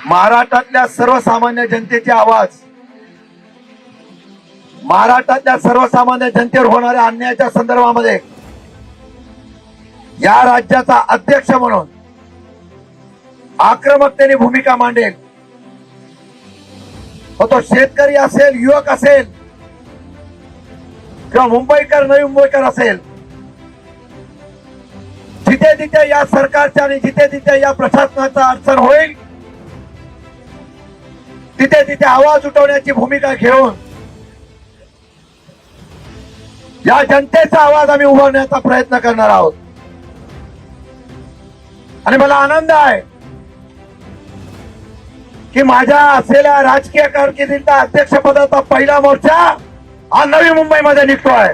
महाराष्ट्रातल्या सर्वसामान्य जनतेचे आवाज, महाराष्ट्रातल्या सर्वसामान्य जनतेवर होणाऱ्या अन्यायाच्या संदर्भामध्ये या राज्याचा अध्यक्ष म्हणून आक्रमकतेने भूमिका मांडेल. तो शेतकरी असेल, युवक असेल किंवा मुंबईकर नवी मुंबईकर असेल, जिथे जिथे या सरकारच्या आणि जिथे जिथे या प्रशासनाचा अडचण होईल तिथे तिथे आवाज उठवण्याची भूमिका घेऊन या जनतेचा आवाज आम्ही उभारण्याचा प्रयत्न करणार आहोत. आणि मला आनंद आहे की माझ्या असलेल्या राजकीय कारकिर्दीचा अध्यक्षपदाचा पहिला मोर्चा हा नवी मुंबईमध्ये निघतोय.